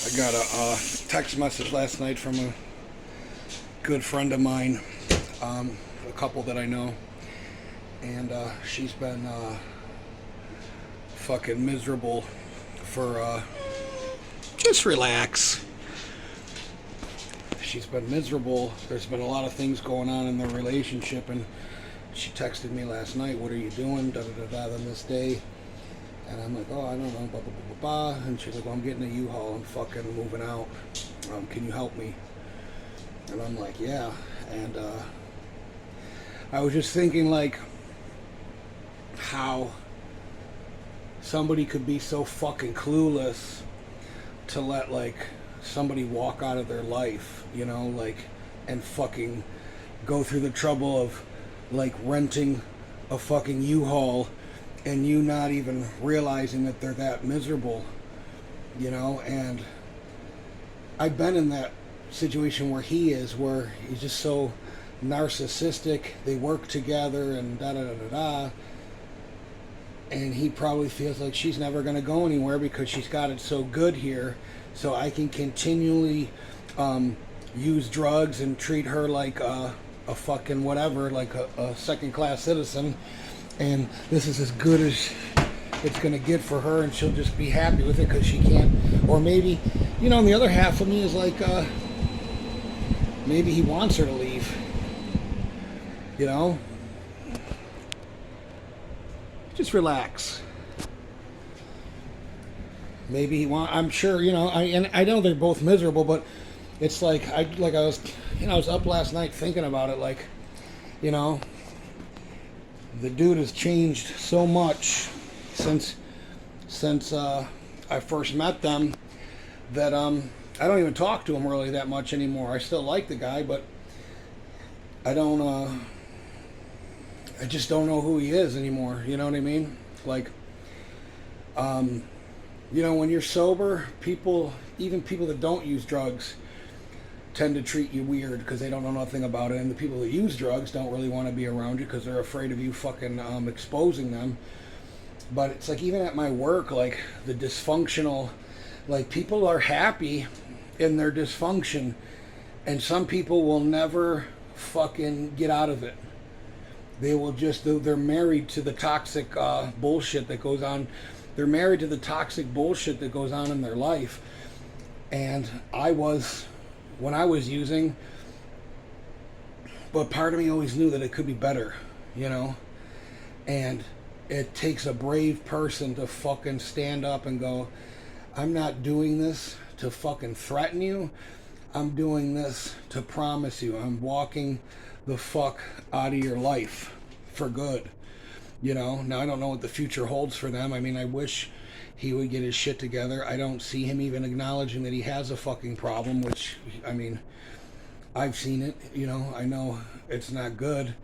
I got a text message last night from a good friend of mine, a couple that I know, and she's been fucking miserable for. Just relax. She's been miserable. There's been a lot of things going on in their relationship, and she texted me last night, "What are you doing? Da da da da on this day." And I'm like, "Oh, I don't know, blah blah blah blah blah." And she's like, "Well, I'm getting a U-Haul. I'm fucking moving out. Can you help me?" And I'm like, "Yeah." And I was just thinking, like, how somebody could be so fucking clueless to let, like, somebody walk out of their life, you know, like, and fucking go through the trouble of, like, renting a fucking U-Haul and you not even realizing that they're that miserable, you know. And I've been in that situation where he is, where he's just so narcissistic. They work together and da da da da da, and he probably feels like she's never going to go anywhere because she's got it so good here, so I can continually use drugs and treat her like a fucking whatever, like a second class citizen, and this is as good as it's going to get for her, and she'll just be happy with it because she can't. Or maybe, you know, and the other half of me is like, maybe he wants her to leave, you know. Just relax. Maybe he want. I'm sure, you know. I know they're both miserable, but it's like I was, you know, I was up last night thinking about it. Like, you know, the dude has changed so much since I first met them that I don't even talk to him really that much anymore. I still like the guy, but I don't. I just don't know who he is anymore. You know what I mean? Like, you know, when you're sober, people, even people that don't use drugs, tend to treat you weird because they don't know nothing about it. And the people that use drugs don't really want to be around you because they're afraid of you fucking exposing them. But it's like, even at my work, like, the dysfunctional, like, people are happy in their dysfunction, and some people will never fucking get out of it. They will just, they're married to the toxic bullshit that goes on. They're married to the toxic bullshit that goes on in their life. And when I was using, but part of me always knew that it could be better, you know? And it takes a brave person to fucking stand up and go, "I'm not doing this to fucking threaten you. I'm doing this to promise you. I'm walking the fuck out of your life for good." You know, now I don't know what the future holds for them. I mean, I wish he would get his shit together. I don't see him even acknowledging that he has a fucking problem, which, I mean, I've seen it, you know, I know it's not good.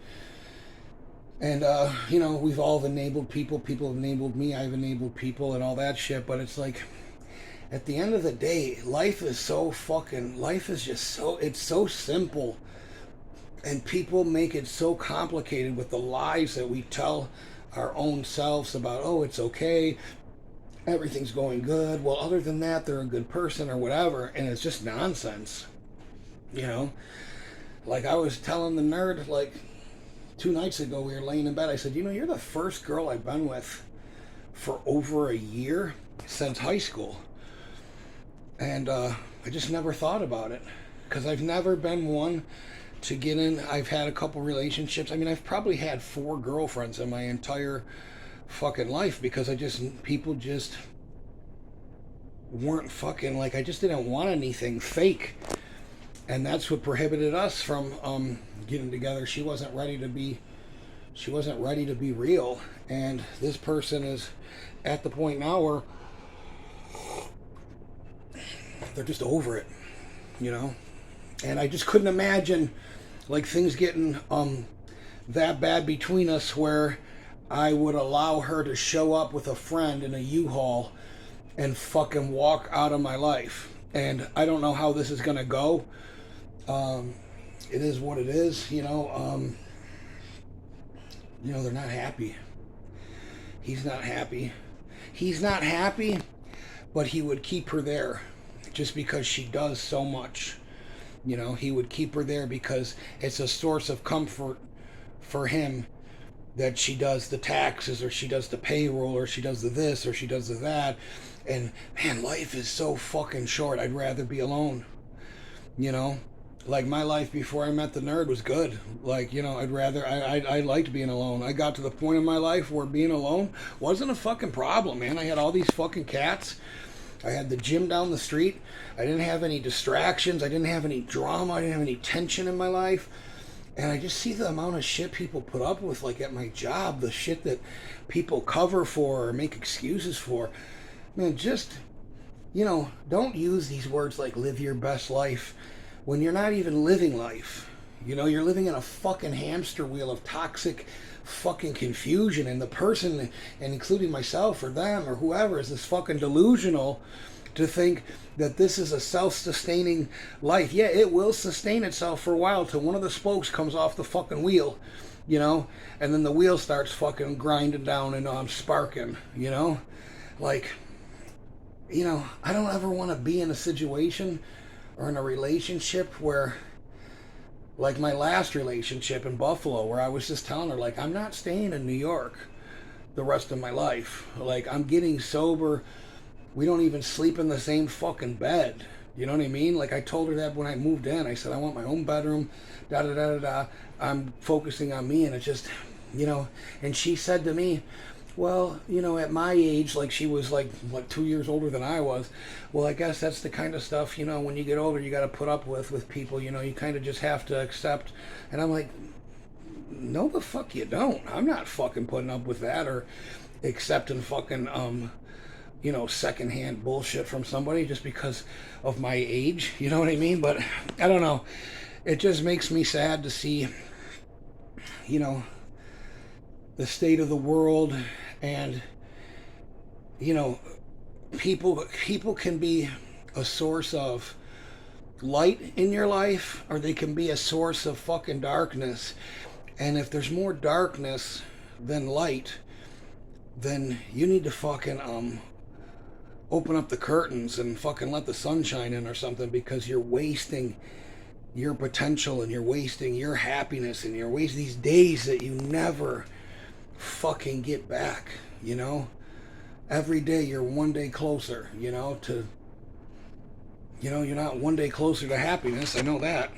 And, you know, we've all enabled people. People have enabled me. I've enabled people and all that shit. But it's like, at the end of the day, life is just so, it's so simple. And people make it so complicated with the lies that we tell our own selves about, oh, it's okay, everything's going good. Well, other than that, they're a good person or whatever. And it's just nonsense, you know? Like, I was telling the nerd, like, 2 nights ago, we were laying in bed. I said, "You know, you're the first girl I've been with for over a year since high school." And I just never thought about it because I've never been one to get in. I've had a couple relationships. I mean, I've probably had 4 girlfriends in my entire fucking life because people just weren't fucking, like, I just didn't want anything fake. And that's what prohibited us from getting together. She wasn't ready to be real. And this person is at the point now where they're just over it, you know? And I just couldn't imagine, like, things getting that bad between us where I would allow her to show up with a friend in a U-Haul and fucking walk out of my life. And I don't know how this is gonna go. It is what it is, you know. You know, they're not happy. He's not happy. He's not happy, but he would keep her there. just because she does so much. You know, he would keep her there because it's a source of comfort for him that she does the taxes or she does the payroll or she does the this or she does the that. And man, life is so fucking short. I'd rather be alone. You know, like my life before I met the nerd was good. Like, you know, I liked being alone. I got to the point in my life where being alone wasn't a fucking problem, man. I had all these fucking cats. I had the gym down the street. I didn't have any distractions. I didn't have any drama. I didn't have any tension in my life. And I just see the amount of shit people put up with, like at my job, the shit that people cover for or make excuses for. Man, just, you know, don't use these words like live your best life when you're not even living life. You know, you're living in a fucking hamster wheel of toxic fucking confusion, and the person, and including myself or them or whoever, is this fucking delusional to think that this is a self-sustaining life. Yeah, it will sustain itself for a while till one of the spokes comes off the fucking wheel, you know, and then the wheel starts fucking grinding down and I'm sparking, you know, like, you know, I don't ever want to be in a situation or in a relationship where, like my last relationship in Buffalo, where I was just telling her, like, I'm not staying in New York the rest of my life. Like, I'm getting sober. We don't even sleep in the same fucking bed. You know what I mean? Like, I told her that when I moved in. I said, I want my own bedroom, da da da da da. I'm focusing on me, and it just, you know, and she said to me, well, you know, at my age, like she was like, what, 2 years older than I was. Well, I guess that's the kind of stuff, you know, when you get older, you got to put up with people, you know, you kind of just have to accept. And I'm like, no, the fuck you don't. I'm not fucking putting up with that or accepting fucking, you know, secondhand bullshit from somebody just because of my age. You know what I mean? But I don't know. It just makes me sad to see, you know, the state of the world. And, you know, people can be a source of light in your life, or they can be a source of fucking darkness. And if there's more darkness than light, then you need to fucking open up the curtains and fucking let the sunshine in or something, because you're wasting your potential and you're wasting your happiness and you're wasting these days that you never fucking get back, you know? Every day you're one day closer, you know, to, you know, you're not one day closer to happiness. I know that.